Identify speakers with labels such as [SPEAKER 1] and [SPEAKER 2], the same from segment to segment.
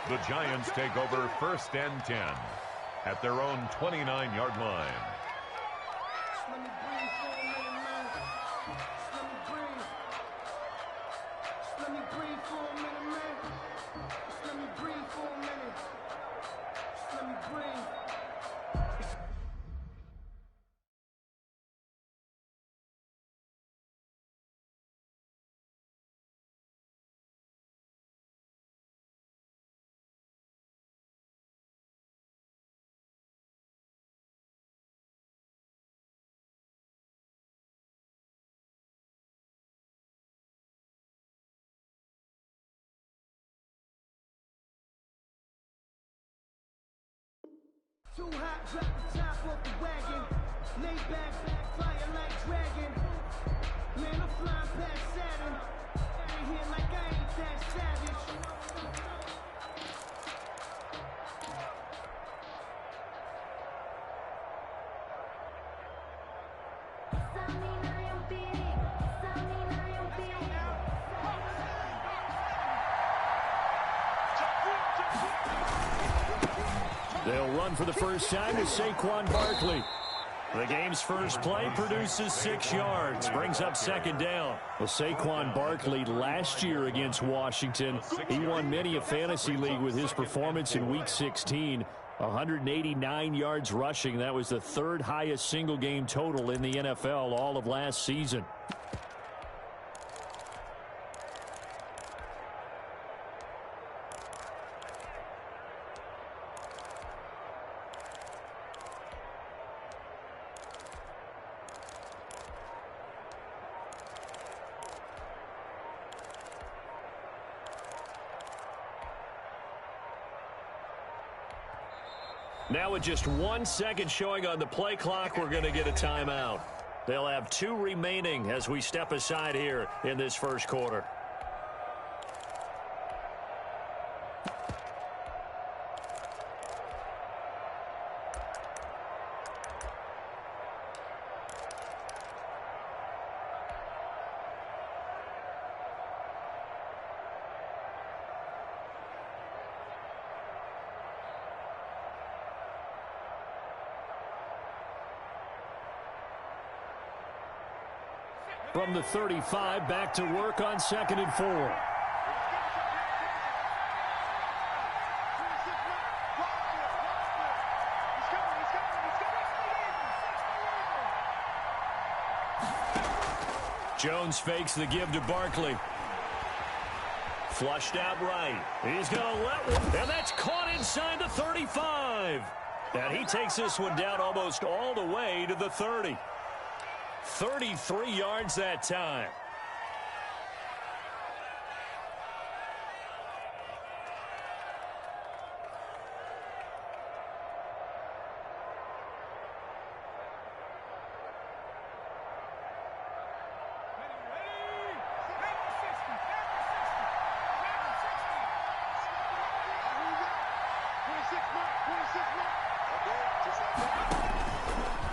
[SPEAKER 1] The Giants take over 1st and 10 at their own 29-yard line.
[SPEAKER 2] Let me breathe for a minute, man. Let me breathe. Let me breathe for a minute, man. Let me breathe for a minute. Let me breathe. Too hot, drop the top off the wagon. Lay back, fire like dragon. Man, I'm flying past Saturn. Out of here like I ain't that savage.
[SPEAKER 3] They'll run for the first time with Saquon Barkley. The game's first play produces 6 yards, brings up 2nd down. Well, Saquon Barkley last year against Washington, he won many a fantasy league with his performance in Week 16. 189 yards rushing. That was the 3rd highest single game total in the NFL all of last season. Now with just 1 second showing on the play clock, we're going to get a timeout. They'll have 2 remaining as we step aside here in this first quarter. From the 35, back to work on 2nd and 4. Jones fakes the give to Barkley. Flushed out right. He's going to let one, and that's caught inside the 35. And he takes this one down almost all the way to the 30. 33 yards that time.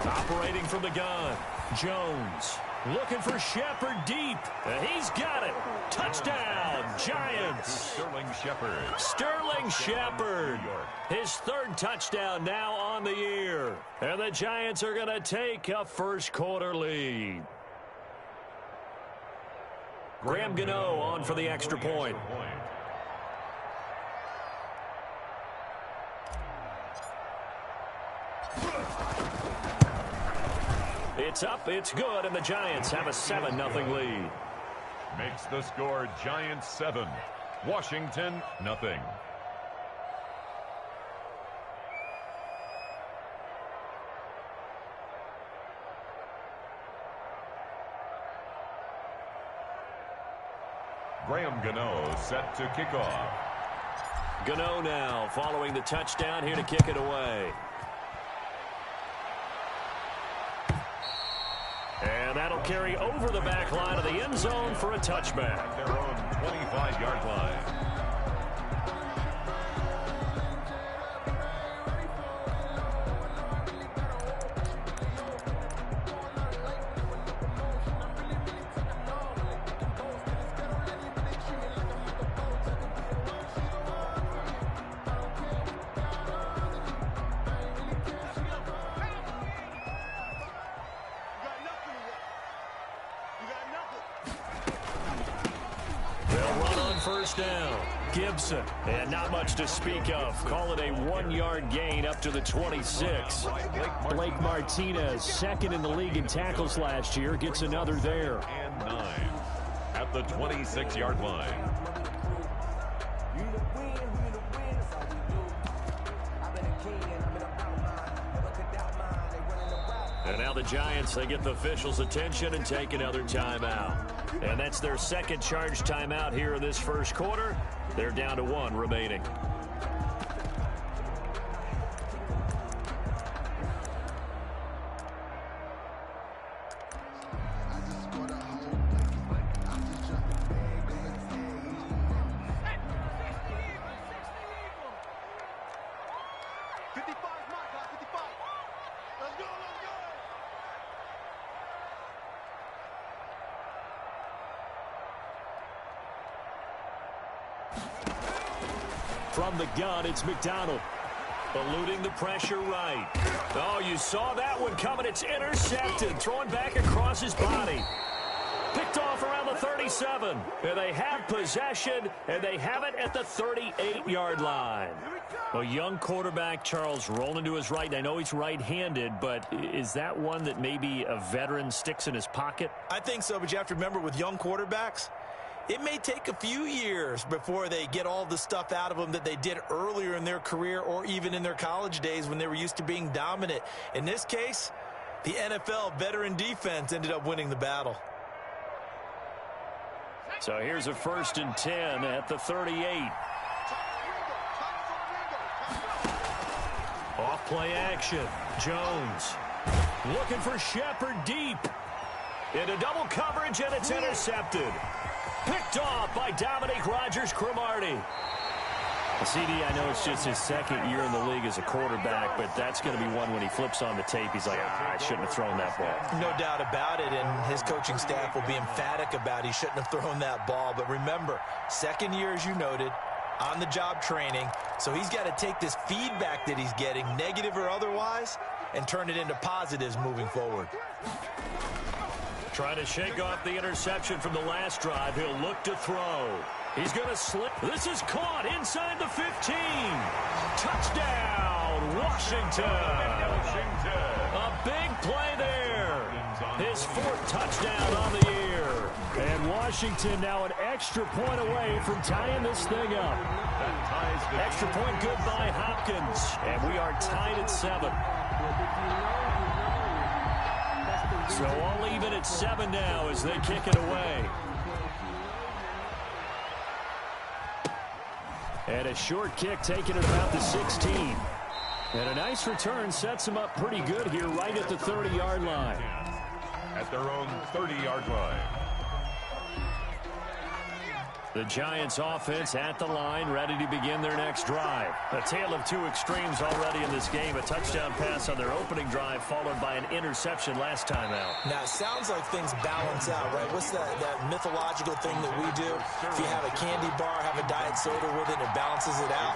[SPEAKER 3] Operating from the gun. Jones looking for Shepard deep. And he's got it. Touchdown, Giants.
[SPEAKER 1] Sterling Shepard.
[SPEAKER 3] Sterling Shepard. His 3rd touchdown now on the year. And the Giants are going to take a first quarter lead. Graham Gano on for the extra point. It's up, it's good, and the Giants have a 7-0 lead.
[SPEAKER 1] Makes the score Giants 7, Washington nothing. Graham Gano set to kick off.
[SPEAKER 3] Gano now following the touchdown here to kick it away. And that'll carry over the back line of the end zone for a touchback.
[SPEAKER 1] At their own 25-yard line.
[SPEAKER 3] first down. Gibson, and not much to speak of. Call it a 1-yard gain up to the 26. Blake Martinez, second in the league in tackles last year, gets another there.
[SPEAKER 1] And 9 at the 26-yard line.
[SPEAKER 3] And now the Giants, they get the officials' attention and take another timeout. And that's their second charge timeout here in this first quarter. They're down to 1 remaining. From the gun, it's McDonald. Eluding the pressure right. Oh, you saw that one coming. It's intercepted. Throwing back across his body. Picked off around the 37. And they have possession, and they have it at the 38-yard line. A young quarterback, Charles, rolling to his right. I know he's right-handed, but is that one that maybe a veteran sticks in his pocket?
[SPEAKER 4] I think so, but you have to remember with young quarterbacks, it may take a few years before they get all the stuff out of them that they did earlier in their career or even in their college days when they were used to being dominant. In this case, the NFL veteran defense ended up winning the battle.
[SPEAKER 3] So here's a 1st and 10 at the 38. Off play action. Jones looking for Shepard deep. Into double coverage, and it's intercepted. Picked off by Dominique Rodgers-Cromartie. CD, I know it's just his second year in the league as a quarterback, but that's going to be one when he flips on the tape. He's like, I shouldn't have thrown that ball.
[SPEAKER 4] No doubt about it, and his coaching staff will be emphatic about he shouldn't have thrown that ball. But remember, second year, as you noted, on-the-job training, so he's got to take this feedback that he's getting, negative or otherwise, and turn it into positives moving forward.
[SPEAKER 3] Trying to shake off the interception from the last drive. He'll look to throw. He's going to slip. This is caught inside the 15. Touchdown, Washington. A big play there. His 4th touchdown on the year. And Washington now an extra point away from tying this thing up. Extra point good by Hopkins. And we are tied at 7. So all even at 7 now as they kick it away. And a short kick taken at about the 16. And a nice return sets them up pretty good here right at the 30-yard line.
[SPEAKER 1] At their own 30-yard line.
[SPEAKER 3] The Giants offense at the line, ready to begin their next drive. A tale of two extremes already in this game. A touchdown pass on their opening drive, followed by an interception last time out.
[SPEAKER 4] Now, it sounds like things balance out, right? What's that mythological thing that we do? If you have a candy bar, have a diet soda with it, it balances it out.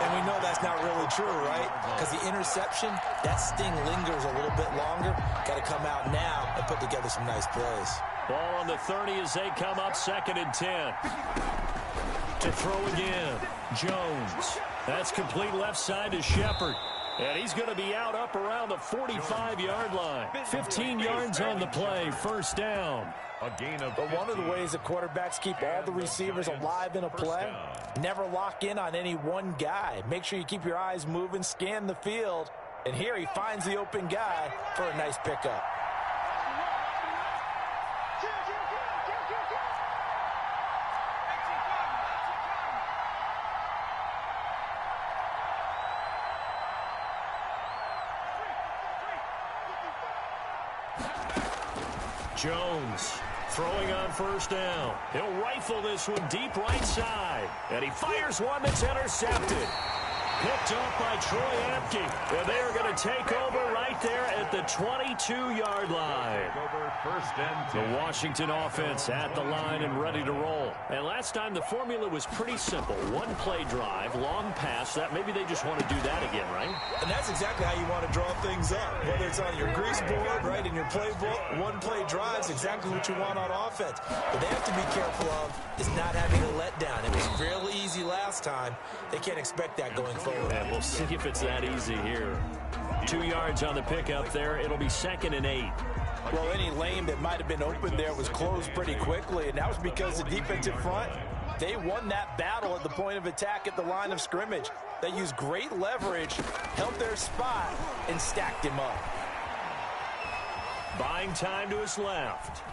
[SPEAKER 4] And we know that's not really true, right? Because the interception, that sting lingers a little bit longer. Got to come out now and put together some nice plays.
[SPEAKER 3] Ball on the 30 as they come up 2nd and 10. To throw again, Jones. That's complete left side to Shepard. And he's going to be out up around the 45-yard line. 15 yards on the play, 1st down.
[SPEAKER 1] A gain of
[SPEAKER 4] But one of the ways that quarterbacks keep all the receivers alive in a play, never lock in on any one guy. Make sure you keep your eyes moving, scan the field. And here he finds the open guy for a nice pickup.
[SPEAKER 3] Jones throwing on 1st down. He'll rifle this one deep right side. And he fires one that's intercepted. Picked up by Troy Apke. And they are going to take over right there at the 22-yard line.
[SPEAKER 1] Over first and 10.
[SPEAKER 3] The Washington offense at the line and ready to roll. And last time the formula was pretty simple. One play drive, long pass. That maybe they just want to do that again, right?
[SPEAKER 4] And that's exactly how you want to draw things up. Whether it's on your grease board, right, in your playbook, one play drives exactly what you want on offense. But they have to be careful of is not having a letdown. It was real easy last time. They can't expect that going forward.
[SPEAKER 3] And we'll see if it's that easy here. 2 yards on the pickup there. It'll be 2nd and 8.
[SPEAKER 4] Well, any lane that might have been open there was closed pretty quickly, and that was because the defensive front, they won that battle at the point of attack at the line of scrimmage. They used great leverage, held their spot, and stacked him up.
[SPEAKER 3] Buying time to his left.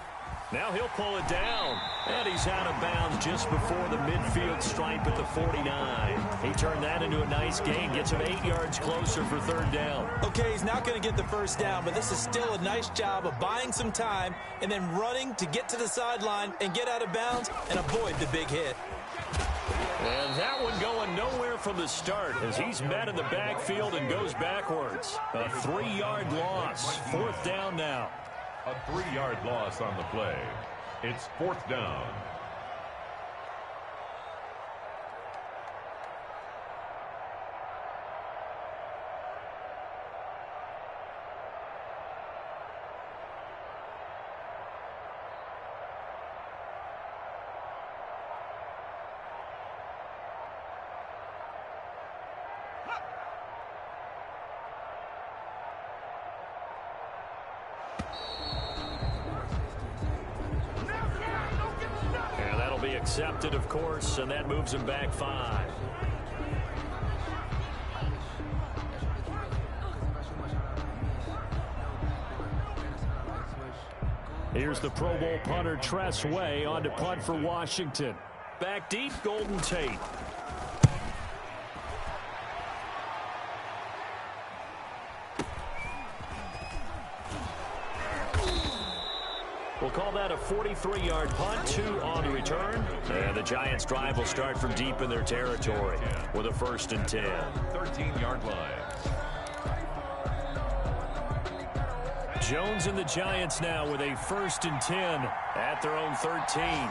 [SPEAKER 3] Now he'll pull it down. And he's out of bounds just before the midfield stripe at the 49. He turned that into a nice gain. Gets him 8 yards closer for 3rd down.
[SPEAKER 4] Okay, he's not going to get the first down, but this is still a nice job of buying some time and then running to get to the sideline and get out of bounds and avoid the big hit.
[SPEAKER 3] And that one going nowhere from the start as he's met in the backfield and goes backwards. A 3-yard loss. 4th down now.
[SPEAKER 1] A 3-yard loss on the play. It's 4th down.
[SPEAKER 3] Accepted, of course, and that moves him back 5. Here's the Pro Bowl punter Tress Way on to punt for Washington. Back deep, Golden Tate. We'll call that a 43-yard punt, 2 on the return. And the Giants' drive will start from deep in their territory with a 1st and 10.
[SPEAKER 1] 13-yard line.
[SPEAKER 3] Jones and the Giants now with a 1st and 10 at their own 13.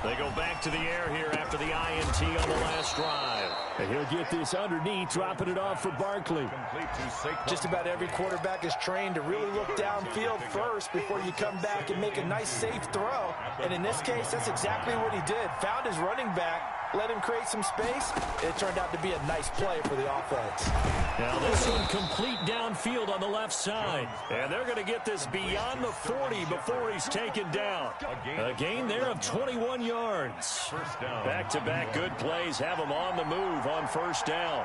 [SPEAKER 3] They go back to the air here after the INT on the last drive.
[SPEAKER 5] And he'll get this underneath, dropping it off for Barkley.
[SPEAKER 4] Just about every quarterback is trained to really look downfield first before you come back and make a nice, safe throw. And in this case, that's exactly what he did. Found his running back, let him create some space. It turned out to be a nice play for the offense.
[SPEAKER 3] Now this one complete downfield on the left side. And they're going to get this beyond the 40 before he's taken down. A gain there of 21 yards. Back-to-back good plays have him on the move on 1st down.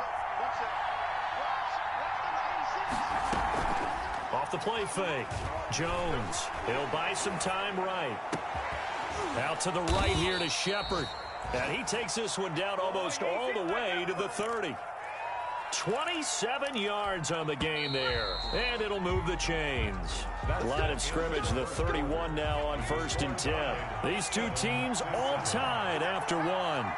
[SPEAKER 3] Off the play fake. Jones. He'll buy some time right. Out to the right here to Shepard. And he takes this one down almost all the way to the 30. 27 yards on the gain there. And it'll move the chains. Line of scrimmage, the 31 now on 1st and 10. These two teams all tied after 1.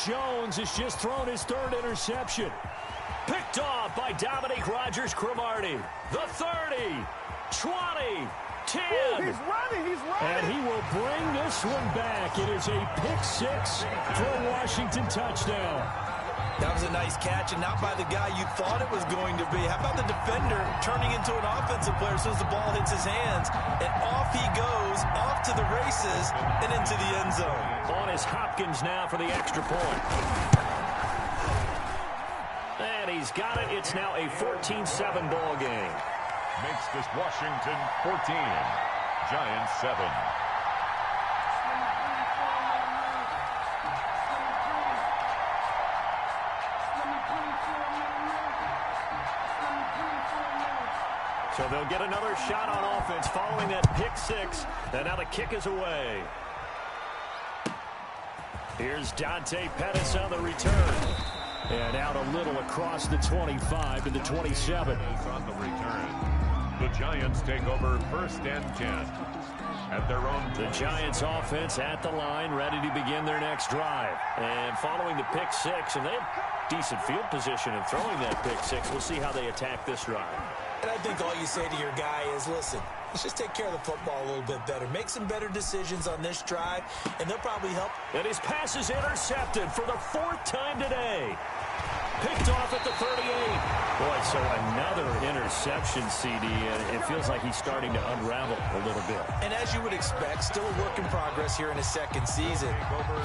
[SPEAKER 3] Jones has just thrown his 3rd interception. Picked off by Dominique Rodgers-Cromartie. The 30, 20, 10.
[SPEAKER 5] Ooh, he's running.
[SPEAKER 3] And he will bring this one back. It is a pick-6 for a Washington touchdown.
[SPEAKER 4] That was a nice catch, and not by the guy you thought it was going to be. How about the defender turning into an offensive player as soon as the ball hits his hands? And off he goes, off to the races, and into the end zone.
[SPEAKER 3] On is Hopkins now for the extra point. And he's got it. It's now a 14-7 ball game.
[SPEAKER 1] Makes this Washington 14, Giants 7.
[SPEAKER 3] So they'll get another shot on offense following that pick 6. And now the kick is away. Here's Dante Pettis on the return. And out a little across the 25 to the 27.
[SPEAKER 1] On the return. The Giants take over 1st and 10 at their own.
[SPEAKER 3] The Giants offense at the line, ready to begin their next drive. And following the pick six, and they have decent field position in throwing that pick six. We'll see how they attack this drive.
[SPEAKER 4] And I think all you say to your guy is, listen, let's just take care of the football a little bit better. Make some better decisions on this drive, and they'll probably help.
[SPEAKER 3] And his pass is intercepted for the 4th time today. Picked off at the 38. Boy, so another interception, CD, and it feels like he's starting to unravel a little bit.
[SPEAKER 4] And as you would expect, still a work in progress here in his 2nd season.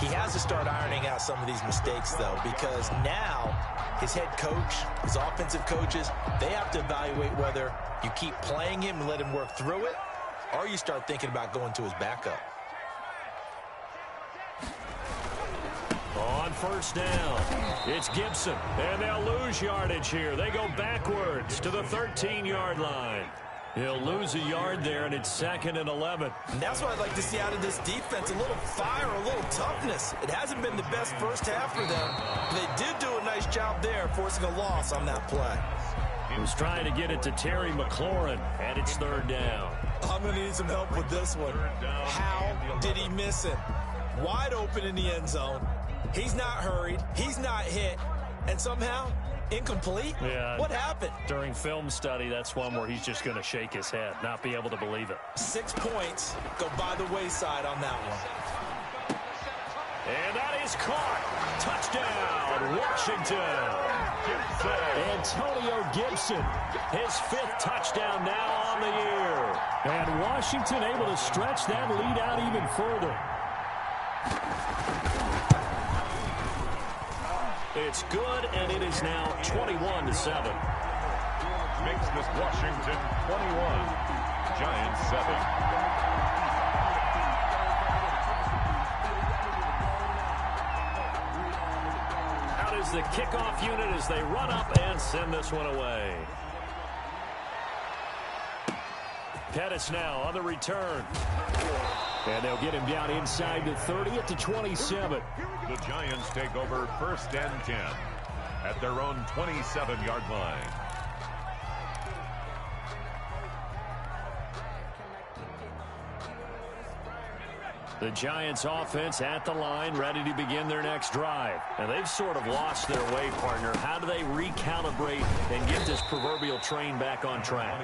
[SPEAKER 4] He has to start ironing out some of these mistakes, though, because now his head coach, his offensive coaches, they have to evaluate whether you keep playing him and let him work through it, or you start thinking about going to his backup.
[SPEAKER 3] On 1st down, it's Gibson, and they'll lose yardage here. They go backwards to the 13-yard line. He'll lose a yard there, and it's 2nd and 11.
[SPEAKER 4] And that's what I'd like to see out of this defense, a little fire, a little toughness. It hasn't been the best first half for them. They did do a nice job there, forcing a loss on that play.
[SPEAKER 3] He was trying to get it to Terry McLaurin, and it's 3rd down.
[SPEAKER 4] I'm going to need some help with this one. How did he miss it? Wide open in the end zone. He's not hurried. He's not hit. And somehow, incomplete?
[SPEAKER 3] Yeah.
[SPEAKER 4] What happened?
[SPEAKER 3] During film study, that's one where he's just going to shake his head, not be able to believe it.
[SPEAKER 4] 6 points go by the wayside on that one.
[SPEAKER 3] And that is caught. Touchdown, Washington. Antonio Gibson, his 5th touchdown now on the year. And Washington able to stretch that lead out even further. It's good, and it is now 21-7.
[SPEAKER 1] Makes this Washington 21, Giants 7.
[SPEAKER 3] Out is the kickoff unit as they run up and send this one away. Pettis now on the return. And they'll get him down inside the 30 at the 27.
[SPEAKER 1] The Giants take over 1st and 10 at their own 27-yard line.
[SPEAKER 3] The Giants offense at the line, ready to begin their next drive. And they've sort of lost their way, partner. How do they recalibrate and get this proverbial train back on track?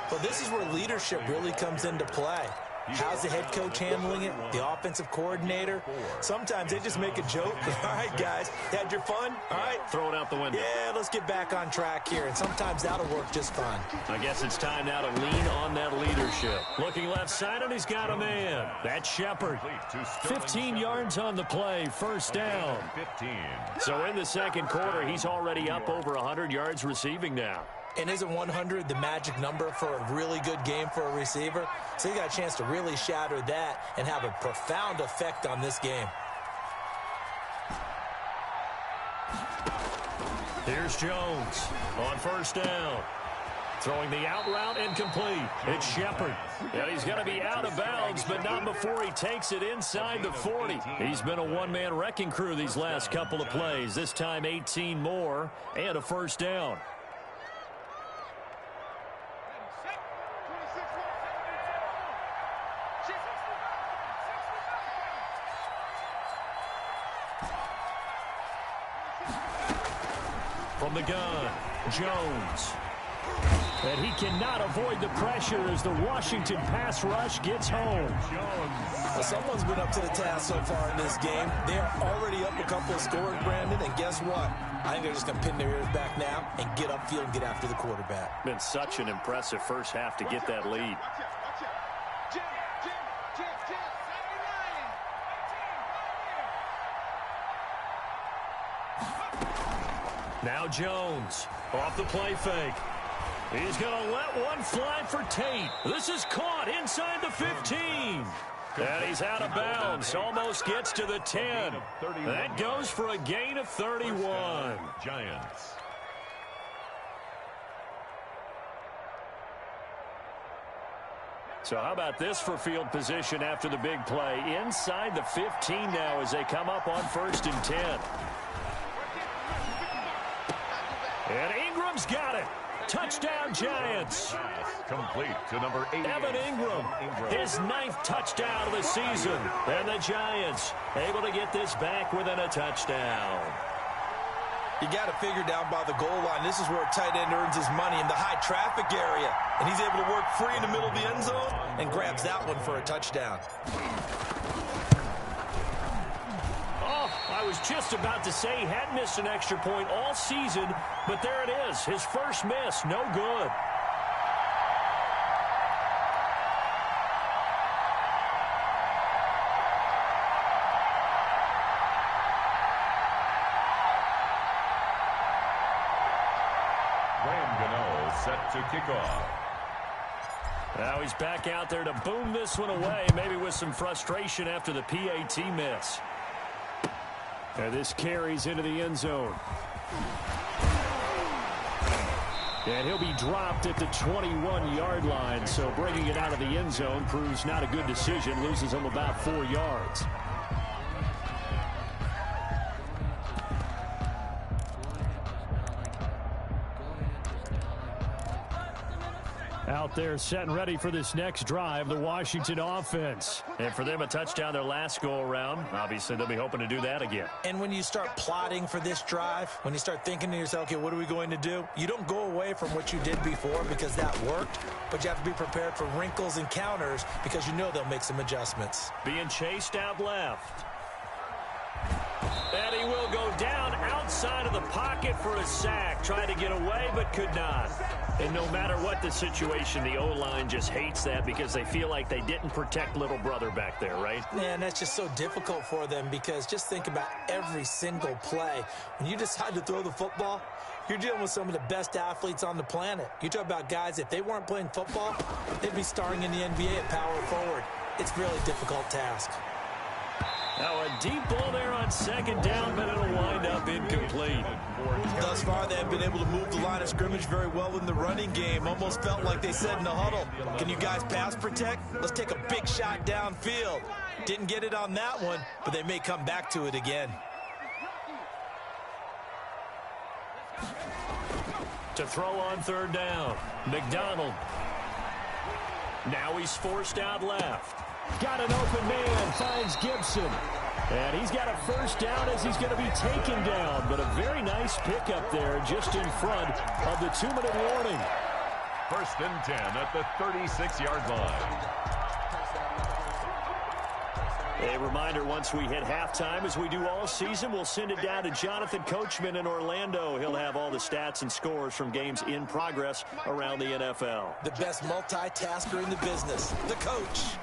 [SPEAKER 4] Well, this is where leadership really comes into play. How's the head coach handling it? The offensive coordinator? Sometimes they just make a joke. All right, guys, had your fun? All right.
[SPEAKER 3] Throw it out the window.
[SPEAKER 4] Yeah, let's get back on track here. And sometimes that'll work just fine.
[SPEAKER 3] I guess it's time now to lean on that leadership. Looking left side, and he's got a man. That's Shepard. 15 yards on the play, 1st down.
[SPEAKER 1] 15.
[SPEAKER 3] So in the 2nd quarter, he's already up over 100 yards receiving now.
[SPEAKER 4] And isn't 100 the magic number for a really good game for a receiver? So you got a chance to really shatter that and have a profound effect on this game.
[SPEAKER 3] Here's Jones on 1st down. Throwing the out route incomplete. It's Shepard. And he's going to be out of bounds, but not before he takes it inside the 40. He's been a one-man wrecking crew these last couple of plays. This time 18 more and a 1st down. From the gun, Jones. And he cannot avoid the pressure as the Washington pass rush gets home.
[SPEAKER 4] Well, someone's been up to the task so far in this game. They are already up a couple of scores, Brandon, and guess what? I think they're just going to pin their ears back now and get upfield and get after the quarterback.
[SPEAKER 3] Been such an impressive first half to get that lead. Now Jones off the play fake. He's going to let one fly for Tate. This is caught inside the 15. And he's out of bounds. Almost gets to the 10. That goes for a gain of 31.
[SPEAKER 1] Giants.
[SPEAKER 3] So how about this for field position after the big play? Inside the 15 now as they come up on 1st and 10. And Ingram's got it. Touchdown, Giants.
[SPEAKER 1] Complete to number 8.
[SPEAKER 3] Evan Ingram, his 9th touchdown of the season. And the Giants able to get this back within a touchdown.
[SPEAKER 4] You got to figure down by the goal line. This is where a tight end earns his money in the high traffic area. And he's able to work free in the middle of the end zone and grabs that one for a touchdown.
[SPEAKER 3] Oh, I was just about to say he hadn't missed an extra point all season, but there it is. His first miss, no good.
[SPEAKER 1] Set to kick off.
[SPEAKER 3] Now he's back out there to boom this one away, maybe with some frustration after the PAT miss. And this carries into the end zone. And he'll be dropped at the 21-yard line, so bringing it out of the end zone proves not a good decision, loses him about 4 yards. Out there set and ready for this next drive, the Washington offense. And for them, a touchdown their last go-around. Obviously, they'll be hoping to do that again.
[SPEAKER 4] And when you start plotting for this drive, when you start thinking to yourself, okay, what are we going to do? You don't go away from what you did before because that worked, but you have to be prepared for wrinkles and counters because you know they'll make some adjustments.
[SPEAKER 3] Being chased out left. And he will go down outside of the pocket for a sack. Tried to get away, but could not. And no matter what the situation, the O-line just hates that because they feel like they didn't protect little brother back there, right?
[SPEAKER 4] Man, that's just so difficult for them because just think about every single play. When you decide to throw the football, you're dealing with some of the best athletes on the planet. You talk about guys, if they weren't playing football, they'd be starring in the NBA at power forward. It's a really difficult task.
[SPEAKER 3] Now a deep ball there on 2nd down, but it'll wind up incomplete.
[SPEAKER 4] Thus far, they have been able to move the line of scrimmage very well in the running game. Almost felt like they said in the huddle, can you guys pass protect? Let's take a big shot downfield. Didn't get it on that one, but they may come back to it again.
[SPEAKER 3] To throw on 3rd down, McDonald. Now he's forced out left. Got an open man, finds Gibson. And he's got a 1st down as he's going to be taken down. But a very nice pickup there just in front of the 2-minute warning.
[SPEAKER 1] 1st and 10 at the 36-yard line.
[SPEAKER 3] A reminder, once we hit halftime, as we do all season, we'll send it down to Jonathan Coachman in Orlando. He'll have all the stats and scores from games in progress around the NFL.
[SPEAKER 4] The best multitasker in the business, the coach.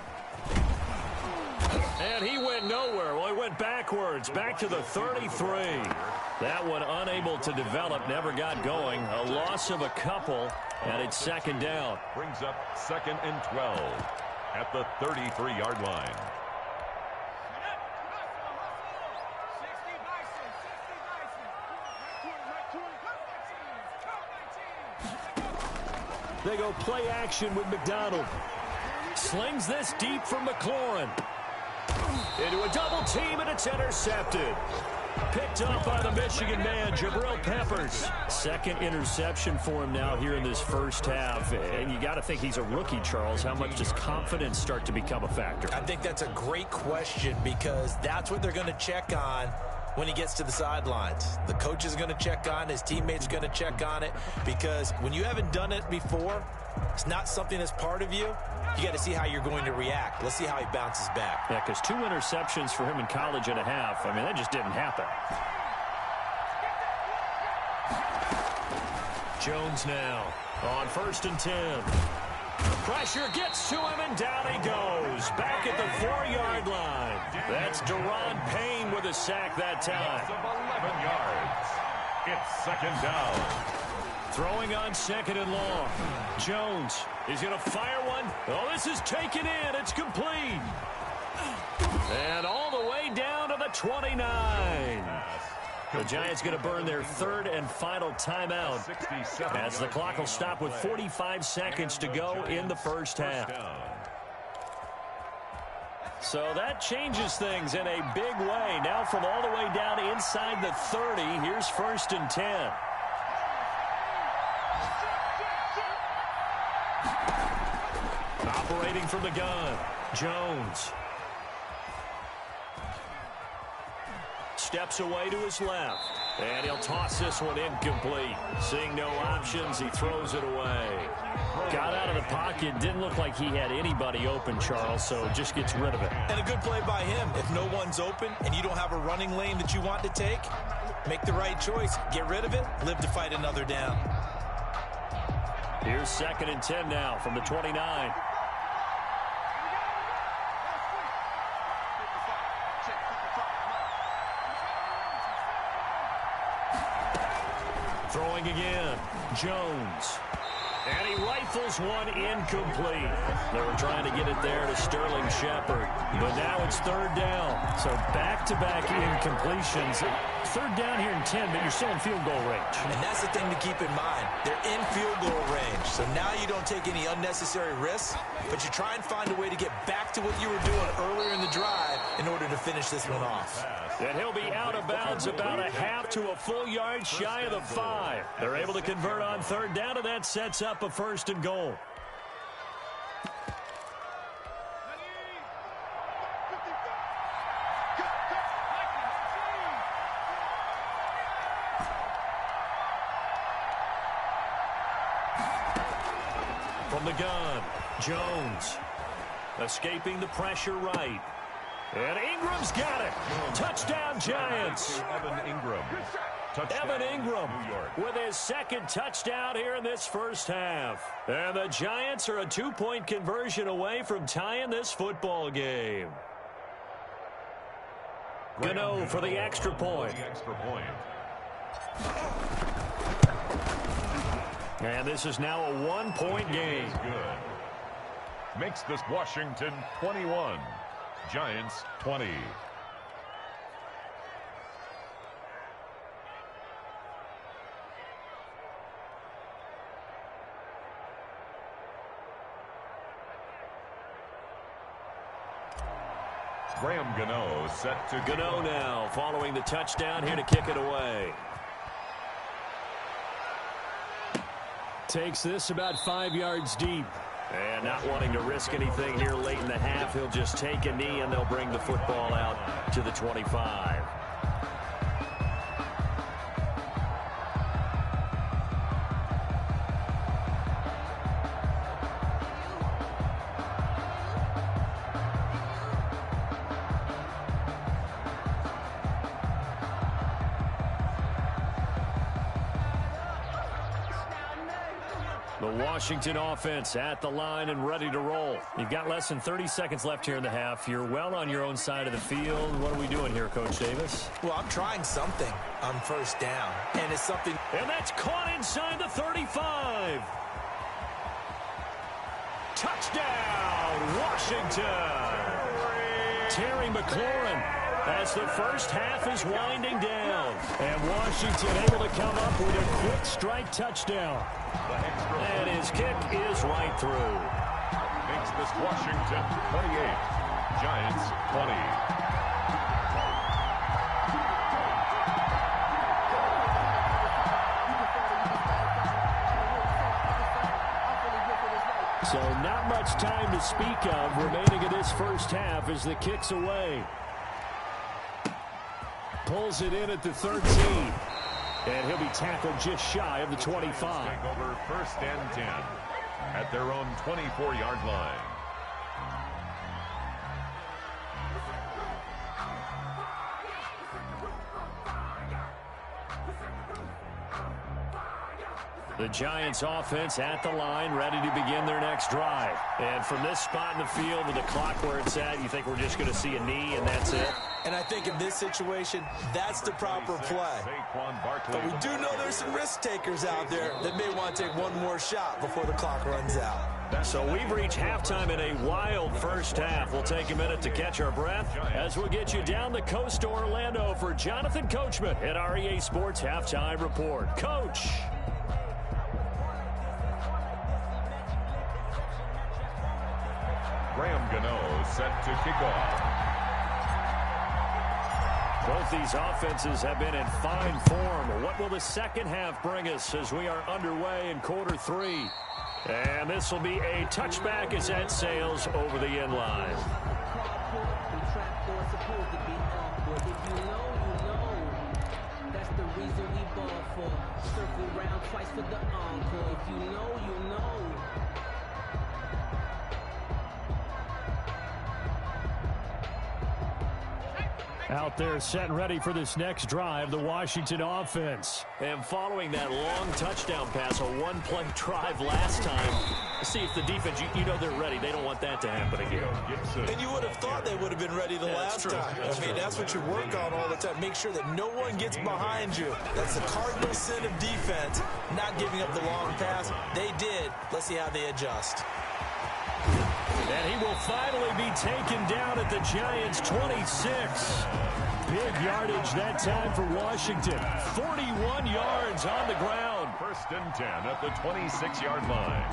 [SPEAKER 3] And he went nowhere. Well, he went backwards, back to the 33. That one unable to develop, never got going. A loss of a couple, and it's 2nd down.
[SPEAKER 1] Brings up 2nd and 12 at the 33-yard line.
[SPEAKER 3] They go play action with McDonald. Slings this deep from McLaurin. Into a double team, and it's intercepted. Picked up by the Michigan man, Jabril Peppers. 2nd interception for him now here in this first half. And you got to think he's a rookie, Charles. How much does confidence start to become a factor?
[SPEAKER 4] I think that's a great question because that's what they're going to check on when he gets to the sidelines. The coach is going to check on it. His teammates are going to check on it because when you haven't done it before, it's not something that's part of you. You got to see how you're going to react. Let's see how he bounces back.
[SPEAKER 3] Yeah, because 2 interceptions for him in college and a half. I mean, that just didn't happen. Jones now on 1st and 10. Pressure gets to him, and down he goes. Back at the 4-yard line. That's Deron Payne with a sack that time.
[SPEAKER 1] 11 yards. It's 2nd down.
[SPEAKER 3] Throwing on 2nd and long. Jones is going to fire one. Oh, this is taken in. It's complete. And all the way down to the 29. The Giants going to burn their 3rd and final timeout as the clock will stop with 45 seconds to go in the first half. So that changes things in a big way. Now from all the way down inside the 30, here's 1st and 10. Operating from the gun, Jones. Steps away to his left. And he'll toss this one incomplete. Seeing no options, he throws it away. Got out of the pocket. Didn't look like he had anybody open, Charles, so just gets rid of it.
[SPEAKER 4] And a good play by him. If no one's open and you don't have a running lane that you want to take, make the right choice. Get rid of it. Live to fight another down.
[SPEAKER 3] Here's 2nd and 10 now from the 29. Throwing again, Jones. And he rifles one incomplete. They were trying to get it there to Sterling Shepard. But now it's 3rd down. So back-to-back incompletions. 3rd down here in 10, but you're still in field goal range.
[SPEAKER 4] And that's the thing to keep in mind. They're in field goal range. So now you don't take any unnecessary risks, but you try and find a way to get back to what you were doing earlier in the drive in order to finish this one off.
[SPEAKER 3] And he'll be out of bounds about a half to a full yard shy of the 5. They're able to convert on 3rd down, and that sets up a 1st and goal. From the gun, Jones. Escaping the pressure right. And Ingram's got it. Touchdown, Giants.
[SPEAKER 1] Evan Ingram. Touchdown,
[SPEAKER 3] Evan Ingram
[SPEAKER 1] New York.
[SPEAKER 3] with his 2nd touchdown here in this first half. And the Giants are a 2-point conversion away from tying this football game. Gano for the extra point. And this is now a 1-point game.
[SPEAKER 1] Good. Makes this Washington 21. Giants 20. Graham Gano set to
[SPEAKER 3] Gano now following the touchdown here to kick it away. Takes this about 5 yards deep. And not wanting to risk anything here late in the half, he'll just take a knee and they'll bring the football out to the 25. The Washington offense at the line and ready to roll. You've got less than 30 seconds left here in the half. You're well on your own side of the field. What are we doing here, Coach Davis?
[SPEAKER 4] Well, I'm trying something on 1st down, and it's something.
[SPEAKER 3] And that's caught inside the 35. Touchdown, Washington. Terry McLaurin as the first half is winding down. And Washington able to come up with a quick strike touchdown. And his kick is right through.
[SPEAKER 1] Makes this Washington 28. Giants 20.
[SPEAKER 3] So not much time to speak of remaining in this first half as the kick's away. Pulls it in at the 13. And he'll be tackled just shy of the 25.
[SPEAKER 1] Take over 1st and 10 at their own 24-yard line.
[SPEAKER 3] The Giants offense at the line, ready to begin their next drive. And from this spot in the field with the clock where it's at, you think we're just going to see a knee and that's it?
[SPEAKER 4] And I think in this situation, that's the proper play. But we do know there's some risk takers out there that may want to take one more shot before the clock runs out.
[SPEAKER 3] So we've reached halftime in a wild first half. We'll take a minute to catch our breath as we'll get you down the coast to Orlando for Jonathan Coachman at REA Sports Halftime Report. Coach.
[SPEAKER 1] Graham Gano set to kick off.
[SPEAKER 3] Both these offenses have been in fine form. What will the second half bring us as we are underway in quarter 3? And this will be a touchback as that sails over the end line.
[SPEAKER 2] Circle round twice for the encore. If you know, you know.
[SPEAKER 3] Out there set and ready for this next drive, the Washington offense. And following that long touchdown pass, a one-play drive last time, see if the defense, you know they're ready. They don't want that to happen again.
[SPEAKER 4] And you would have thought they would have been ready the last time. That's what you work on all the time. Make sure that no one gets behind you. That's the cardinal sin of defense, not giving up the long pass. They did. Let's see how they adjust.
[SPEAKER 3] And he will finally be taken down at the Giants' 26. Big yardage that time for Washington. 41 yards on the ground.
[SPEAKER 1] 1st and 10 at the 26-yard line.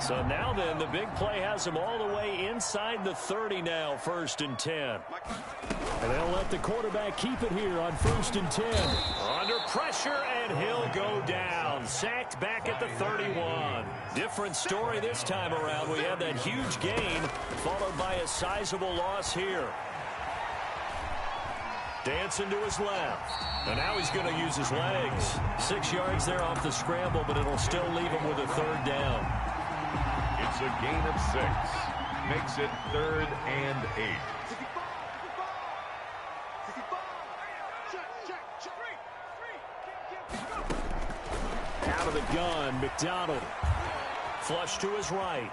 [SPEAKER 3] So now then, the big play has him all the way inside the 30 now, 1st and 10. And they'll let the quarterback keep it here on 1st and 10. Under pressure, and he'll go down. Sacked back at the 31. Different story this time around. We have that huge gain, followed by a sizable loss here. Dancing to his left. And now he's going to use his legs. 6 yards there off the scramble, but it'll still leave him with a 3rd down.
[SPEAKER 1] It's a gain of 6. Makes it 3rd and 8.
[SPEAKER 3] Out of the gun, McDonald. Flush to his right.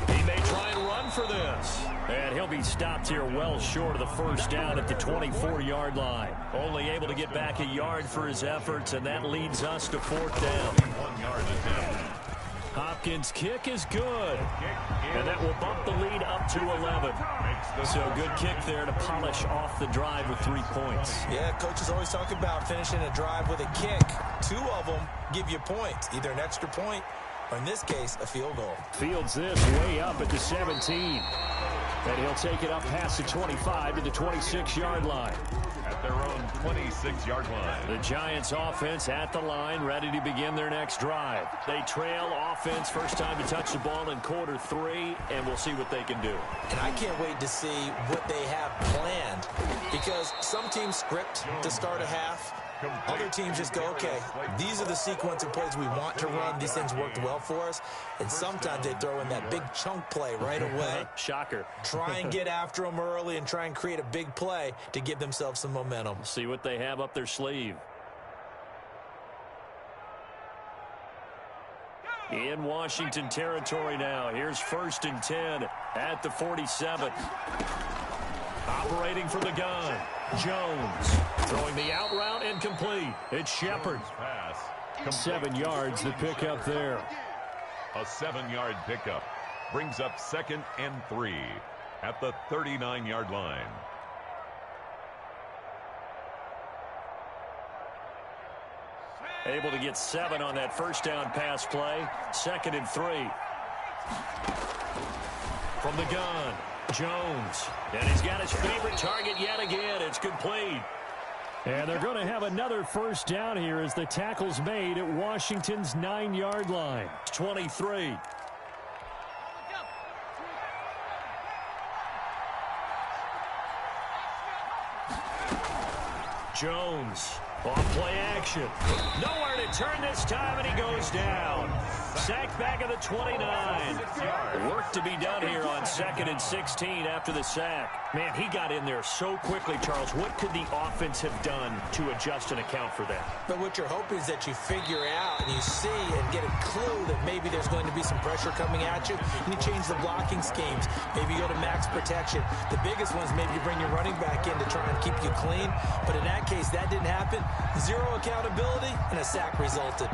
[SPEAKER 3] He may try and run for this. And he'll be stopped here well short of the 1st down at the 24-yard line. Only able to get back a yard for his efforts, and that leads us to 4th down.
[SPEAKER 1] 1-yard attempt.
[SPEAKER 3] Hopkins' kick is good. And that will bump the lead up to 11. So good kick there to polish off the drive with 3 points.
[SPEAKER 4] Yeah, coaches always talk about finishing a drive with a kick. 2 of them give you points, either an extra point or, in this case, a field goal.
[SPEAKER 3] Fields this way up at the 17. And he'll take it up past the 25 to the 26-yard line.
[SPEAKER 1] At their own 26-yard line.
[SPEAKER 3] The Giants offense at the line, ready to begin their next drive. They trail offense, first time to touch the ball in quarter 3, and we'll see what they can do.
[SPEAKER 4] And I can't wait to see what they have planned, because some teams script to start a half. Other teams just go, okay, these are the sequence of plays we want to run. These things worked well for us. And sometimes they throw in that big chunk play right away.
[SPEAKER 3] Shocker.
[SPEAKER 4] Try and get after them early and try and create a big play to give themselves some momentum.
[SPEAKER 3] See what they have up their sleeve. In Washington territory now. Here's 1st and 10 at the 47. Operating from the gun. Jones throwing the out route incomplete. It's Shepard. 7 yards the pickup there.
[SPEAKER 1] A 7-yard pickup brings up 2nd and 3 at the 39-yard line.
[SPEAKER 3] Able to get 7 on that 1st down pass play. 2nd and 3. From the gun. Jones. And he's got his favorite target yet again. It's complete. And they're going to have another 1st down here as the tackle's made at Washington's 9-yard line. 23. Jones. Off play action. Nowhere to turn this time, and he goes down. Sacked back at the 29. Work to be done here on 2nd and 16 after the sack. Man, he got in there so quickly, Charles. What could the offense have done to adjust and account for that?
[SPEAKER 4] But what you're hoping is that you figure out and you see and get a clue that maybe there's going to be some pressure coming at you, and you change the blocking schemes. Maybe you go to max protection. The biggest ones, maybe you bring your running back in to try and keep you clean. But in that case, that didn't happen. 0 accountability, and a sack resulted.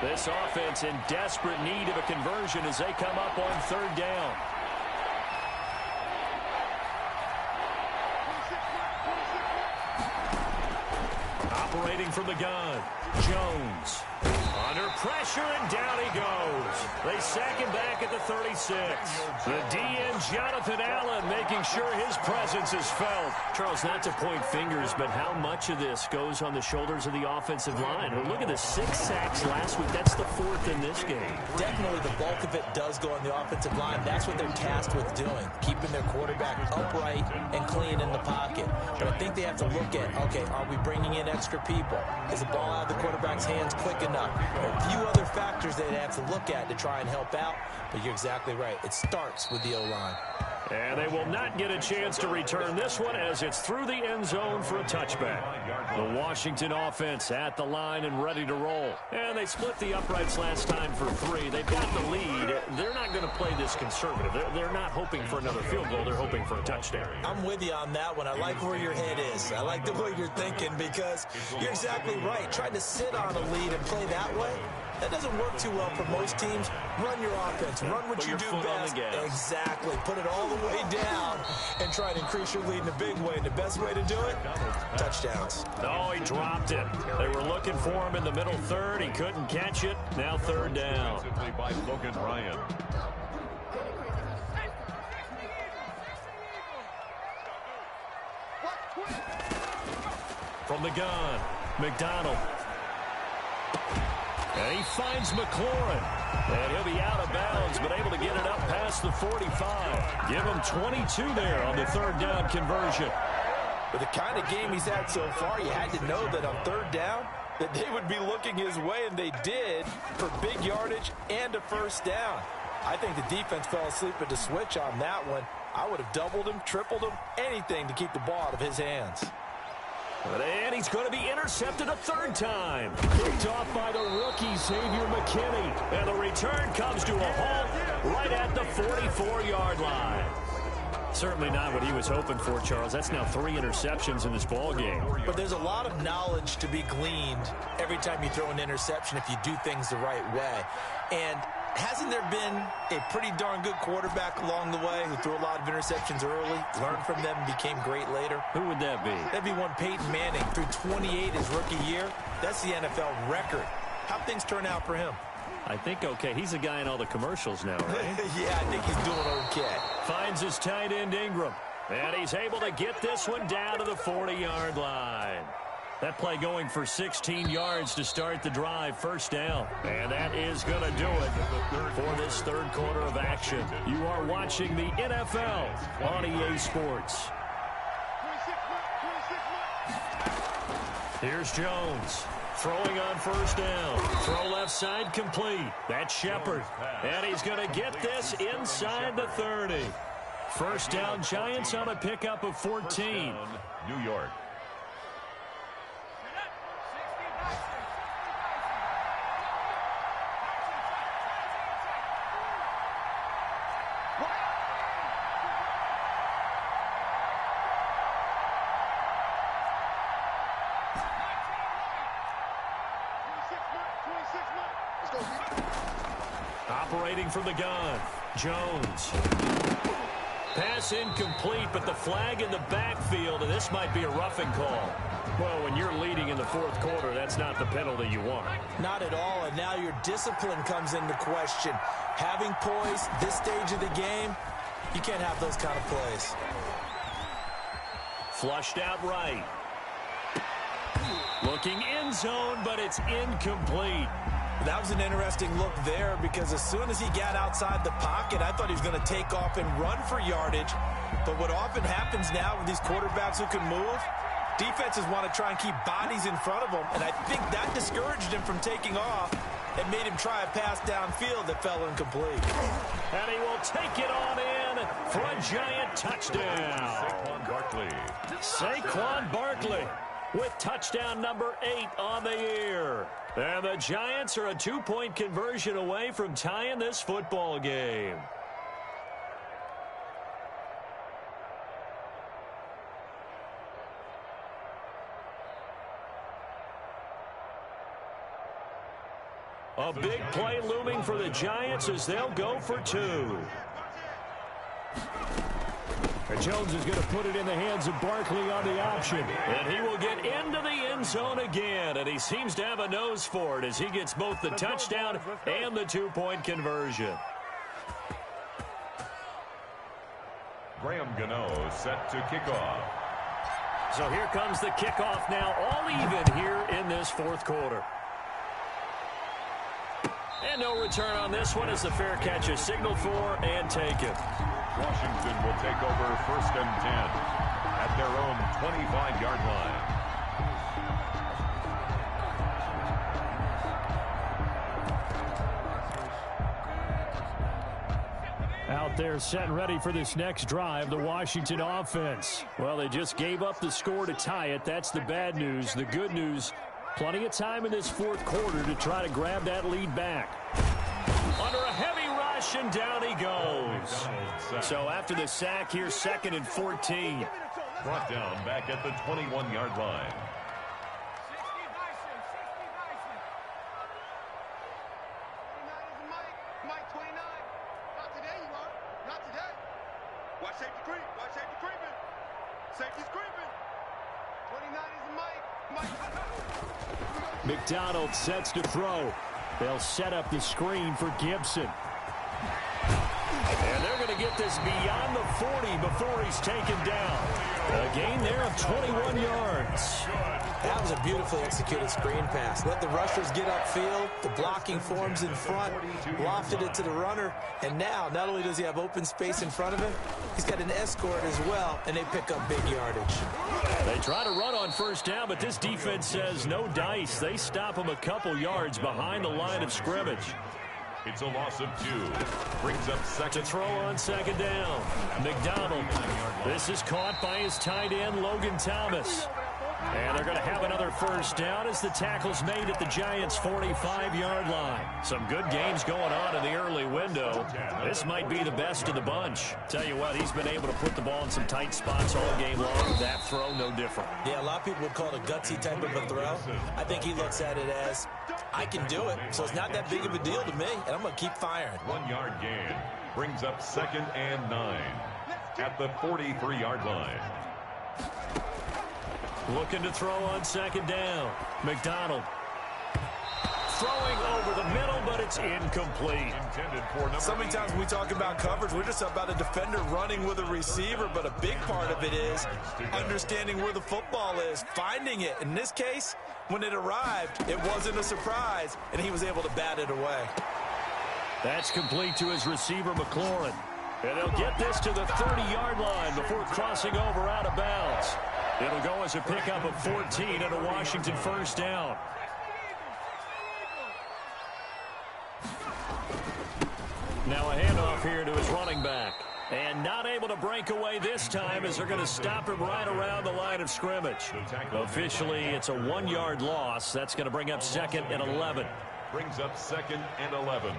[SPEAKER 3] This offense in desperate need of a conversion as they come up on 3rd down. Operating from the gun, Jones. Under pressure, and down he goes. They sack him back at the 36. The DN, Jonathan Allen, making sure his presence is felt. Charles, not to point fingers, but how much of this goes on the shoulders of the offensive line? Well, look at the 6 sacks last week. That's the 4th in this game.
[SPEAKER 4] Definitely the bulk of it does go on the offensive line. That's what they're tasked with doing, keeping their quarterback upright and clean in the pocket. But I think they have to look at, okay, are we bringing in extra people? Is the ball out of the quarterback's hands quick enough? There are a few other factors they have to look at to try and help out, but you're exactly right. It starts with the O-line.
[SPEAKER 3] And they will not get a chance to return this one as it's through the end zone for a touchback. The Washington offense at the line and ready to roll. And they split the uprights last time for 3. They've got the lead. They're not going to play this conservative. They're not hoping for another field goal. They're hoping for a touchdown.
[SPEAKER 4] I'm with you on that one. I like where your head is. I like the way you're thinking because you're exactly right. Trying to sit on a lead and play that way, that doesn't work too well for most teams. Run your offense. Run what you do best. Exactly. Put it all the way down and try and increase your lead in a big way. And the best way to do it, touchdowns.
[SPEAKER 3] No, he dropped it. They were looking for him in the middle third. He couldn't catch it. Now 3rd down.
[SPEAKER 1] By Logan Ryan.
[SPEAKER 3] From the gun, McDonald. And he finds McLaurin. And he'll be out of bounds, but able to get it up past the 45. Give him 22 there on the 3rd down conversion.
[SPEAKER 4] With the kind of game he's had so far, you had to know that on 3rd down, that they would be looking his way, and they did, for big yardage and a 1st down. I think the defense fell asleep at the switch on that one. I would have doubled him, tripled him, anything to keep the ball out of his hands.
[SPEAKER 3] And he's going to be intercepted a 3rd time. Picked off by the rookie, Xavier McKinney. And the return comes to a halt right at the 44-yard line. Certainly not what he was hoping for, Charles. That's now 3 interceptions in this ball game.
[SPEAKER 4] But there's a lot of knowledge to be gleaned every time you throw an interception if you do things the right way. And hasn't there been a pretty darn good quarterback along the way who threw a lot of interceptions early, learned from them, and became great later?
[SPEAKER 3] Who would that be?
[SPEAKER 4] That'd be one Peyton Manning, threw 28 his rookie year. That's the NFL record. How'd things turn out for him?
[SPEAKER 3] I think okay. He's a guy in all the commercials now, right?
[SPEAKER 4] Yeah, I think he's doing okay.
[SPEAKER 3] Finds his tight end Ingram. And he's able to get this one down to the 40-yard line. That play going for 16 yards to start the drive, 1st down. And that is going to do it for this 3rd quarter of action. You are watching the NFL on EA Sports. Here's Jones. Throwing on 1st down. Throw left side complete. That's Shepard. And he's going to get this inside the 30. 1st down, Giants on a pickup of 14.
[SPEAKER 1] New York.
[SPEAKER 3] Operating from the gun, Jones. Pass incomplete, but the flag in the backfield, and this might be a roughing call. Well, when you're leading in the 4th quarter, that's not the penalty you want.
[SPEAKER 4] Not at all, and now your discipline comes into question. Having poise this stage of the game, you can't have those kind of plays.
[SPEAKER 3] Flushed out right. Looking end zone, but it's incomplete.
[SPEAKER 4] That was an interesting look there because as soon as he got outside the pocket, I thought he was going to take off and run for yardage. But what often happens now with these quarterbacks who can move, defenses want to try and keep bodies in front of them, and I think that discouraged him from taking off and made him try a pass downfield that fell incomplete.
[SPEAKER 3] And he will take it on in for a Giant touchdown.
[SPEAKER 1] Saquon Barkley.
[SPEAKER 3] Saquon Barkley with touchdown number 8 on the year. And the Giants are a 2-point conversion away from tying this football game. A big play looming for the Giants as they'll go for 2. And Jones is going to put it in the hands of Barkley on the option. And he will get into the end end zone again, and he seems to have a nose for it as he gets both the touchdown and the two-point conversion.
[SPEAKER 1] Graham Gano set to kick off.
[SPEAKER 3] So here comes the kickoff now, all even here in this fourth quarter. And no return on this one as the fair catch is signaled for and taken.
[SPEAKER 1] Washington will take over 1st and 10 at their own 25-yard line.
[SPEAKER 3] Out there set and ready for this next drive, the Washington offense. Well, they just gave up the score to tie it. That's the bad news. The good news, plenty of time in this fourth quarter to try to grab that lead back. Under a heavy rush, and down he goes. So after the sack, here's 2nd and 14.
[SPEAKER 1] Brought down back at the 21-yard line.
[SPEAKER 6] Watch safety creep. Watch safety creeping. Safety's creeping. 29 is Mike.
[SPEAKER 3] McDonald sets to throw. They'll set up the screen for Gibson. And they're going to get this beyond the 40 before he's taken down. A gain there of 21 yards.
[SPEAKER 4] That was a beautifully executed screen pass. Let the rushers get upfield. The blocking forms in front. Lofted it to the runner. And now, not only does he have open space in front of him, he's got an escort as well, and they pick up big yardage.
[SPEAKER 3] They try to run on 1st down, but this defense says no dice. They stop him a couple yards behind the line of scrimmage.
[SPEAKER 1] It's a loss of 2. Brings up 2nd.
[SPEAKER 3] To throw on 2nd down. McDonald. This is caught by his tight end, Logan Thomas. And they're going to have another 1st down as the tackle's made at the Giants' 45-yard line. Some good games going on in the early window. This might be the best of the bunch. Tell you what, he's been able to put the ball in some tight spots all game long. That throw, no different.
[SPEAKER 4] Yeah, a lot of people would call it a gutsy type of a throw. I think he looks at it as, I can do it, so it's not that big of a deal to me, and I'm going to keep firing.
[SPEAKER 1] 1-yard gain. Brings up 2nd and 9 at the 43-yard line.
[SPEAKER 3] Looking to throw on 2nd down. McDonald. Throwing over the middle, but it's incomplete.
[SPEAKER 4] So many times when we talk about coverage, we're just about a defender running with a receiver, but a big part of it is understanding where the football is, finding it. In this case, when it arrived, it wasn't a surprise, and he was able to bat it away.
[SPEAKER 3] That's complete to his receiver, McLaurin. And they'll get this to the 30-yard line before crossing over out of bounds. It'll go as a pickup of 14 and a Washington 1st down. Now a handoff here to his running back. And not able to break away this time as they're going to stop him right around the line of scrimmage. Officially, it's a 1-yard loss. That's going to bring up 2nd and 11.
[SPEAKER 1] Brings up 2nd and 11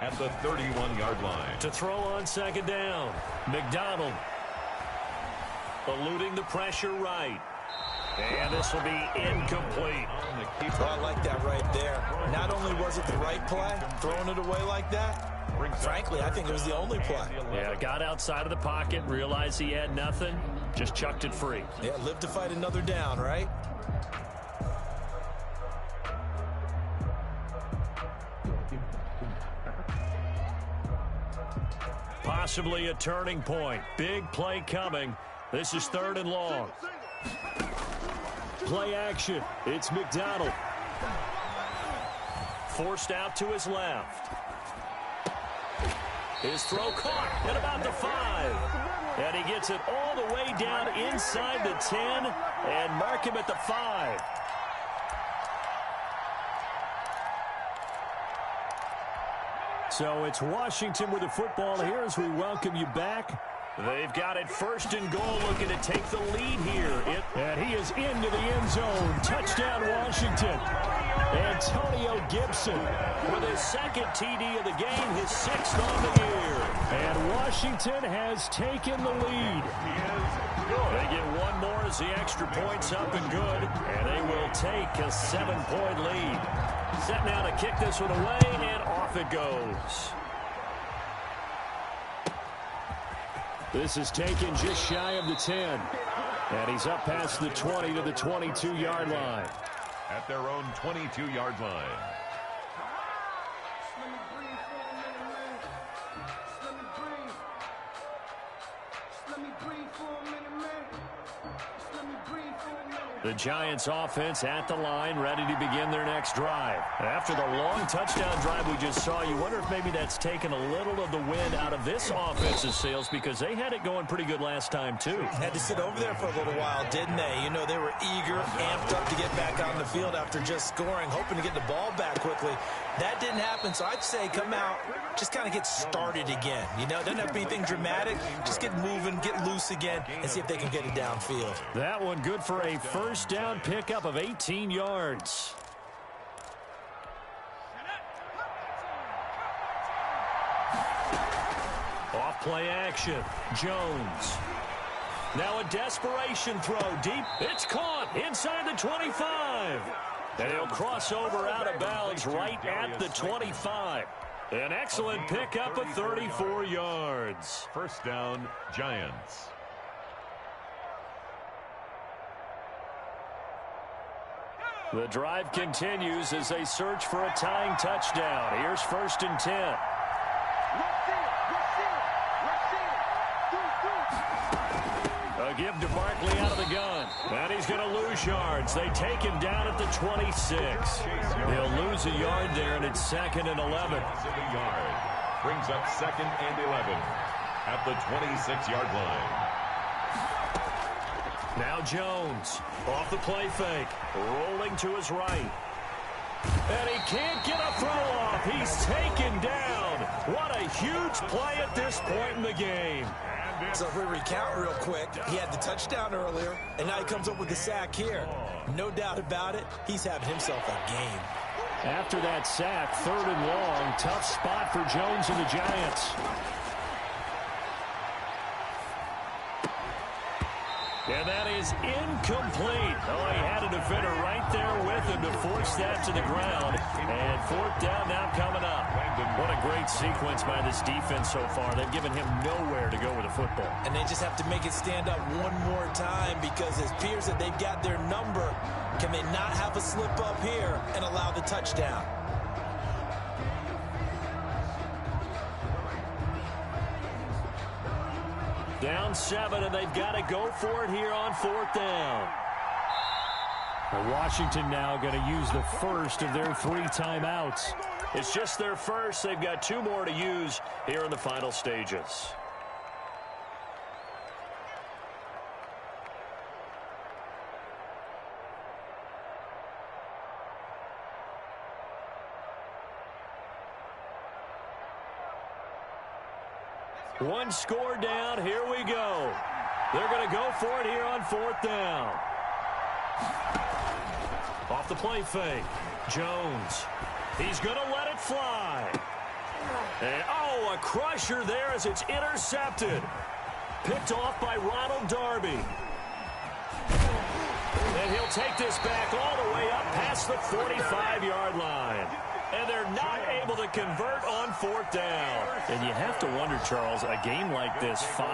[SPEAKER 1] at the 31-yard line.
[SPEAKER 3] To throw on 2nd down. McDonald. Eluding the pressure right. And this will be incomplete.
[SPEAKER 4] Oh, I like that right there. Not only was it the right play, throwing it away like that, frankly, I think it was the only play.
[SPEAKER 3] Yeah, got outside of the pocket, realized he had nothing, just chucked it free.
[SPEAKER 4] Yeah, live to fight another down, right?
[SPEAKER 3] Possibly a turning point. Big play coming. This is 3rd and long. Play action. It's McDonald. Forced out to his left. His throw caught at about the 5. And he gets it all the way down inside the 10 and mark him at the 5. So it's Washington with the football here as we welcome you back. They've got it 1st and goal, looking to take the lead here. And he is into the end zone. Touchdown, Washington. Antonio Gibson with his 2nd TD of the game, his 6th on the year. And Washington has taken the lead. They get one more as the extra point's up and good. And they will take a 7-point lead. Set now to kick this one away, and off it goes. This is taken just shy of the 10. And he's up past the 20 to the 22-yard line.
[SPEAKER 1] At their own 22-yard line.
[SPEAKER 2] Let me breathe for a minute, man. Just let me breathe. Just let me breathe for a minute, man. Just let me breathe for a minute.
[SPEAKER 3] The Giants offense at the line, ready to begin their next drive. After the long touchdown drive we just saw, you wonder if maybe that's taken a little of the wind out of this offense's sails, because they had it going pretty good last time too.
[SPEAKER 4] Had to sit over there for a little while, didn't they? You know, they were eager, amped up to get back on the field after just scoring, hoping to get the ball back quickly. That didn't happen, so I'd say come out, just kind of get started again. You know, it doesn't have to be anything dramatic. Just get moving, get loose again, and see if they can get it downfield.
[SPEAKER 3] That one good for a first down pickup of 18 yards. Off play action. Jones. Now a desperation throw deep. It's caught inside the 25. And he'll cross over out of bounds right at the 25. An excellent pickup of 34 yards.
[SPEAKER 1] First down, Giants.
[SPEAKER 3] The drive continues as they search for a tying touchdown. Here's 1st and 10. A give to Barkley out of the gun. And he's going to lose yards. They take him down at the 26. He'll lose a yard there, and it's 2nd and 11.
[SPEAKER 1] Brings up 2nd and 11 at the 26-yard line.
[SPEAKER 3] Now Jones off the play fake, rolling to his right. And he can't get a throw off. He's taken down. What a huge play at this point in the game.
[SPEAKER 4] So if we recount real quick, he had the touchdown earlier, and now he comes up with the sack here. No doubt about it, he's having himself a game.
[SPEAKER 3] After that sack, 3rd and long, tough spot for Jones and the Giants. And that is incomplete. Oh, he had a defender right there with him to force that to the ground. And 4th down now coming up. What a great sequence by this defense so far. They've given him nowhere to go with the football.
[SPEAKER 4] And they just have to make it stand up one more time, because it appears that they've got their number. Can they not have a slip up here and allow the touchdown?
[SPEAKER 3] Down 7, and they've got to go for it here on 4th down. Well, Washington now going to use the first of their 3 timeouts. It's just their first. They've got 2 more to use here in the final stages. One score down. Here we go. They're going to go for it here on 4th down. Off the play fake. Jones. He's going to let it fly. And, oh, a crusher there as it's intercepted. Picked off by Ronald Darby. And he'll take this back all the way up past the 45-yard line. And they're not able to convert on 4th down. And you have to wonder, Charles, a game like this,